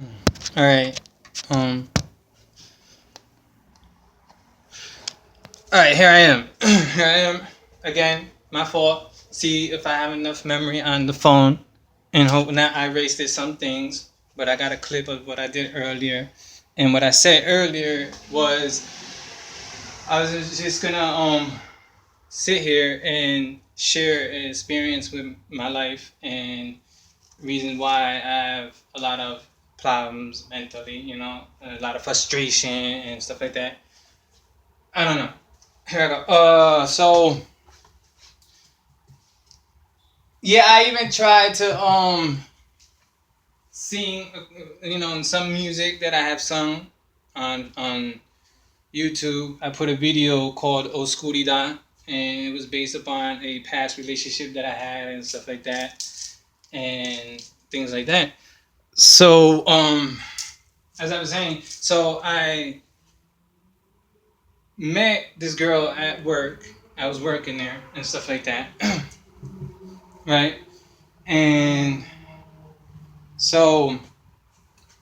All right. Um. All right. Here I am. Here I am again. My fault. See if I have enough memory on the phone, and hope not I wasted some things. But I got a clip of what I did earlier, and what I said earlier was I was just gonna sit here and share an experience with my life and reason why I have a lot of problems mentally. A lot of frustration and stuff like that. I don't know. Here I go. So yeah, I even tried to sing, some music that I have sung on YouTube. I put a video called Oscuridad, and it was based upon a past relationship that I had and stuff like that, and things like that. So as I was saying, so I met this girl at work. I was working there and stuff like that, right? And so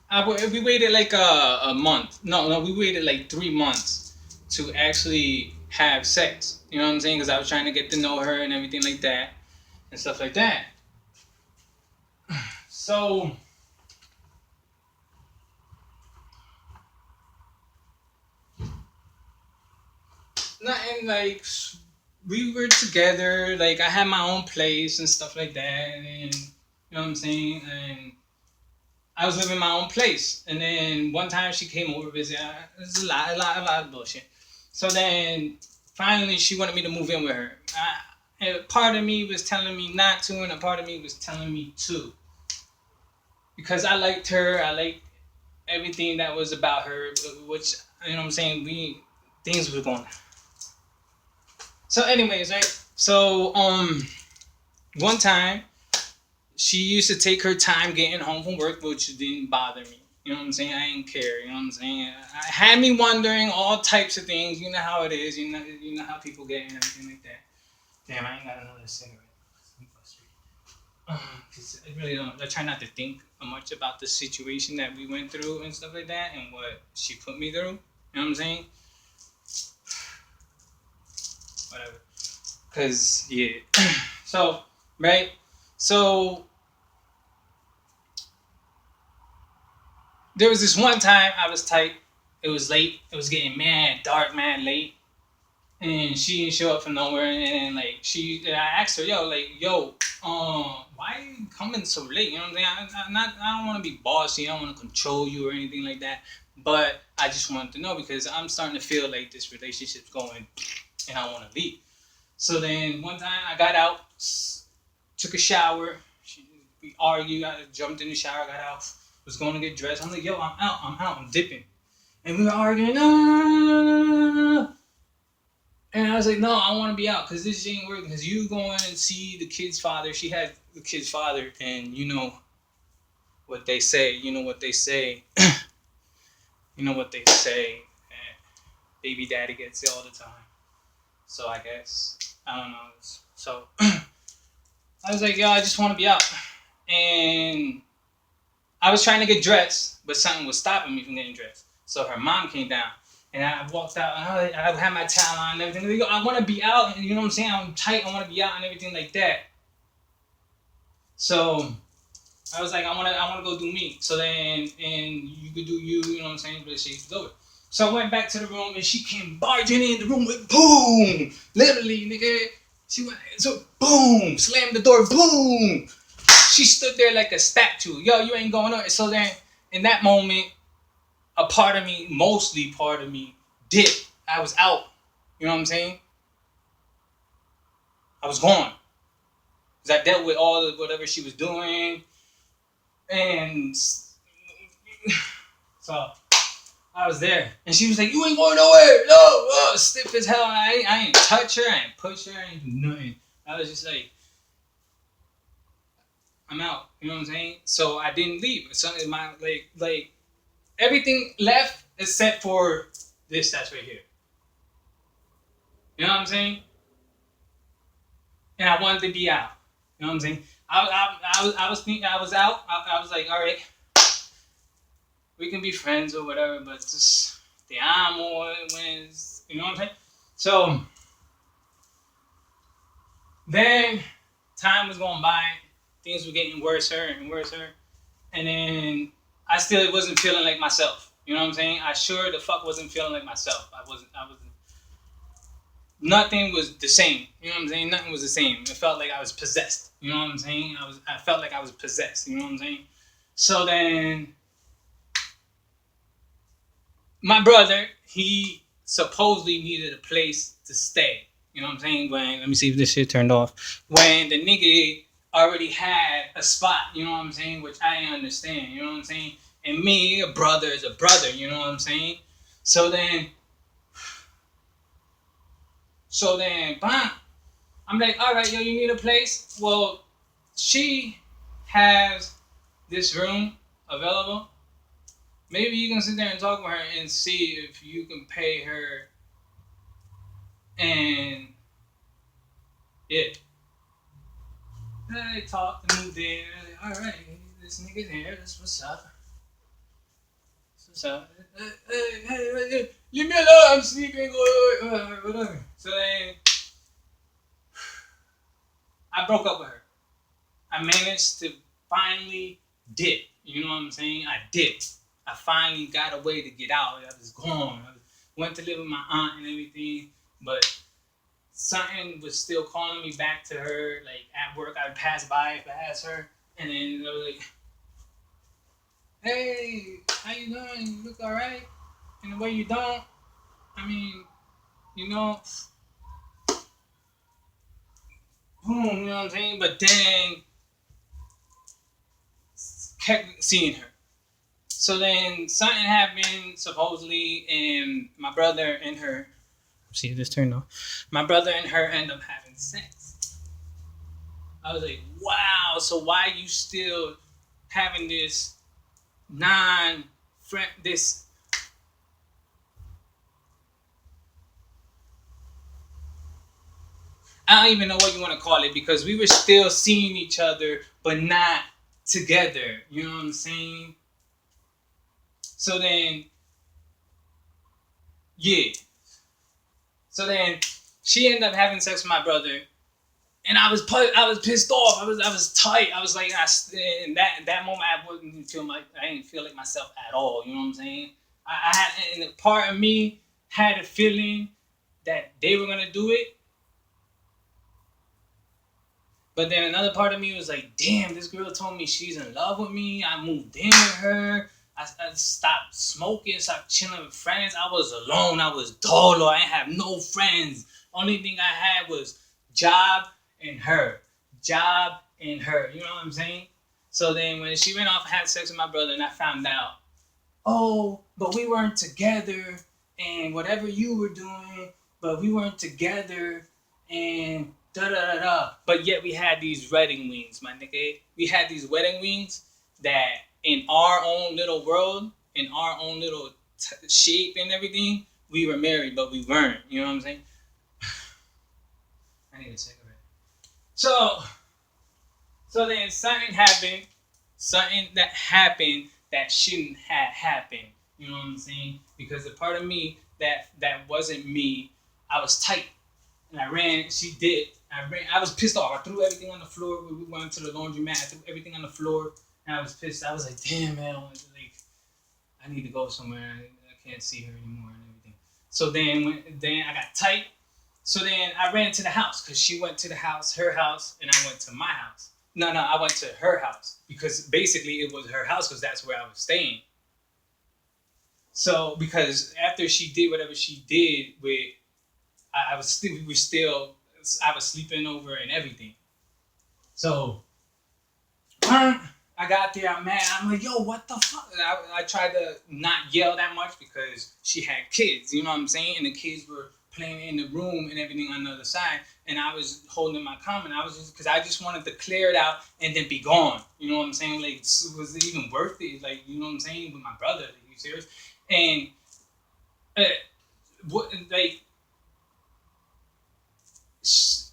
we waited like a month. No, we waited like 3 months to actually have sex. You know what I'm saying? Because I was trying to get to know her and everything like that and stuff like that. So nothing like we were together. Like I had my own place and stuff like that, and you know what I'm saying. And I was living in my own place, and then one time she came over to visit. It's a lot of bullshit. So then finally she wanted me to move in with her. And a part of me was telling me not to, and a part of me was telling me to, because I liked her. I liked everything that was about her, which you know what I'm saying. We things were going. So, anyways, right. So one time she used to take her time getting home from work, which didn't bother me. You know what I'm saying? I didn't care. You know what I'm saying? I had me wondering all types of things. You know how it is. You know how people get and everything like that. Damn, I ain't got another cigarette. I'm frustrated. 'Cause I really don't. I try not to think much about the situation that we went through and stuff like that, and what she put me through. You know what I'm saying? Whatever. Cause yeah. So right. So there was this one time I was tight. It was late. It was getting mad dark, man, late. And she didn't show up from nowhere. And like I asked her, why are you coming so late? You know what I'm saying? I don't want to be bossy. I don't want to control you or anything like that. But I just wanted to know because I'm starting to feel like this relationship's going, and I want to leave. So then one time I got out, took a shower. We argued. I jumped in the shower, got out, was going to get dressed. I'm like, yo, I'm dipping. And we were arguing, no, no, no, no, no, no, no, no. And I was like, no, I want to be out because this ain't working. Because you going and see the kid's father. She had the kid's father, and you know what they say. You know what they say. You know what they say. And baby daddy gets it all the time. So I guess I don't know. So I was like, yo, I just want to be out. And I was trying to get dressed, but something was stopping me from getting dressed. So her mom came down, and I walked out. And I had my towel on and everything. Yo, I want to be out, and you know what I'm saying? I'm tight. I want to be out and everything like that. So I was like, I want to go do me. So then, and you could do you. You know what I'm saying? But she could go. So I went back to the room, and she came barging in the room with boom, literally, nigga. She went so boom, slammed the door, boom. She stood there like a statue. Yo, you ain't going on. So then, in that moment, a part of me, mostly part of me, dipped. I was out. You know what I'm saying? I was gone. Because I dealt with all of whatever she was doing. And so I was there. And she was like, you ain't going nowhere. No. Stiff as hell. I ain't touch her. I ain't push her. I ain't do nothing. I was just like, I'm out. You know what I'm saying? So I didn't leave. Something my like everything left except for this that's right here. You know what I'm saying? And I wanted to be out. You know what I'm saying? I was thinking I was out. I was like, all right. can be friends or whatever, but just the amo when it's, you know what I'm saying? So then time was going by, things were getting worse and worse, and then I still wasn't feeling like myself. You know what I'm saying? I sure the fuck wasn't feeling like myself. I wasn't. Nothing was the same. You know what I'm saying? Nothing was the same. It felt like I was possessed. You know what I'm saying? I felt like I was possessed. You know what I'm saying? So then my brother, he supposedly needed a place to stay. You know what I'm saying? When let me see if this shit turned off. When the nigga already had a spot, you know what I'm saying? Which I didn't understand. You know what I'm saying? And me, a brother is a brother. You know what I'm saying? So then, bam, I'm like, all right, yo, you need a place? Well, she has this room available. Maybe you can sit there and talk with her and see if you can pay her. And yeah, I talked and moved in. Like, all right, this nigga's here. That's what's up. That's what's up. Hey, leave me alone. I'm sleeping. Whatever. So then I broke up with her. I managed to finally dip. You know what I'm saying? I dipped. I finally got a way to get out. I was gone. Went to live with my aunt and everything, but something was still calling me back to her. Like at work, I would pass by past her, and then they were like, "Hey, how you doing? You look all right." And the way you don't, I mean, you know, boom, you know what I'm saying? But then kept seeing her. So then something happened supposedly, and my brother and her. See if this turned off. My brother and her end up having sex. I was like, wow. So why you still having this non-friend? This I don't even know what you want to call it because we were still seeing each other, but not together. You know what I'm saying? So then, yeah. So then she ended up having sex with my brother, and I was pissed off. I was tight. I was like, in that moment, I didn't feel like myself at all. You know what I'm saying? I had, and a part of me had a feeling that they were gonna do it, but then another part of me was like, damn, this girl told me she's in love with me. I moved in with her. I stopped smoking, stopped chilling with friends. I was alone. I was dolo. I didn't have no friends. Only thing I had was job and her. Job and her. You know what I'm saying? So then when she went off and had sex with my brother and I found out, oh, but we weren't together and whatever you were doing, but we weren't together and da da da da. But yet we had these wedding wings, my nigga. We had these wedding wings that in our own little world, in our own little shape and everything, we were married, but we weren't. You know what I'm saying? I need a cigarette. So, so then something that happened that shouldn't have happened. You know what I'm saying? Because the part of me that wasn't me, I was tight and I ran. She did. I ran. I was pissed off. I threw everything on the floor. We went to the laundromat. I threw everything on the floor, and I was pissed. I was like, damn man, like I need to go somewhere. I can't see her anymore and everything. So then I got tight. So then I ran to the house because she went to the house, her house, and I went to my house. No, I went to her house because basically it was her house because that's where I was staying. So because after she did whatever she did with, I was still we were still I was sleeping over and everything. So I got there, I'm mad. I'm like, yo, what the fuck? I tried to not yell that much because she had kids, you know what I'm saying? And the kids were playing in the room and everything on the other side. And I was holding my comment. I was just, because I just wanted to clear it out and then be gone. You know what I'm saying? Like, was it even worth it? Like, you know what I'm saying? With my brother, like, you serious? And, uh, like,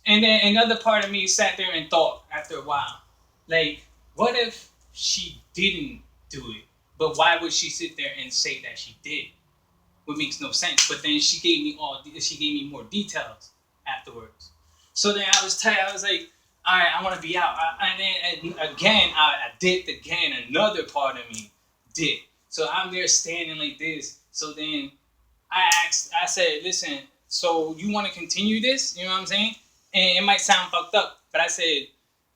and then another part of me sat there and thought after a while, like, what if she didn't do it? But why would she sit there and say that she did? What makes no sense. But then she gave me more details afterwards. So then I was tight. I was like, all right, I want to be out. And again, I dipped again. Another part of me dipped. So I'm there standing like this. So then I said, listen, so you want to continue this? You know what I'm saying? And it might sound fucked up, but I said,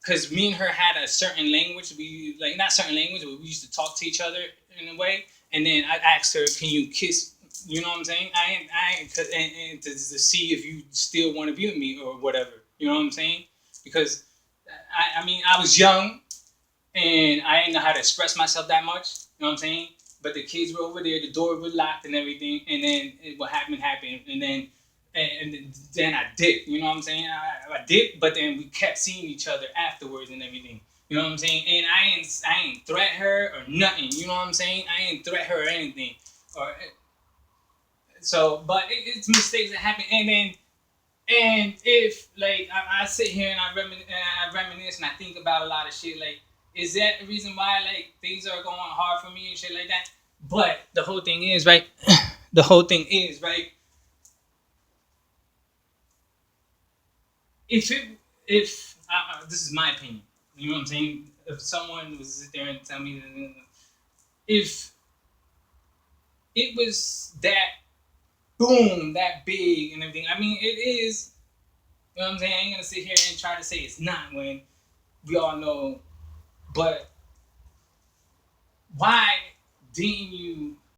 because me and her had a certain language. We like not certain language, but we used to talk to each other in a way. And then I asked her, "Can you kiss?" You know what I'm saying? And to see if you still want to be with me or whatever. You know what I'm saying? Because I mean, I was young and I didn't know how to express myself that much. You know what I'm saying? But the kids were over there, the door was locked and everything, and then what happened, and then I dipped. You know what I'm saying? I dipped, but then we kept seeing each other afterwards and everything. You know what I'm saying? And I ain't threat her or nothing. You know what I'm saying? I ain't threat her or anything. Or so, but it's mistakes that happen, and if like I sit here and I reminisce and I think about a lot of shit, like is that the reason why like things are going hard for me and shit like that? But the whole thing is right. The whole thing is right. If this is my opinion, you know what I'm saying. If someone was sit there and tell me if it was that boom that big and everything, I mean it is. You know what I'm saying? I ain't gonna sit here and try to say it's not when we all know. But why didn't you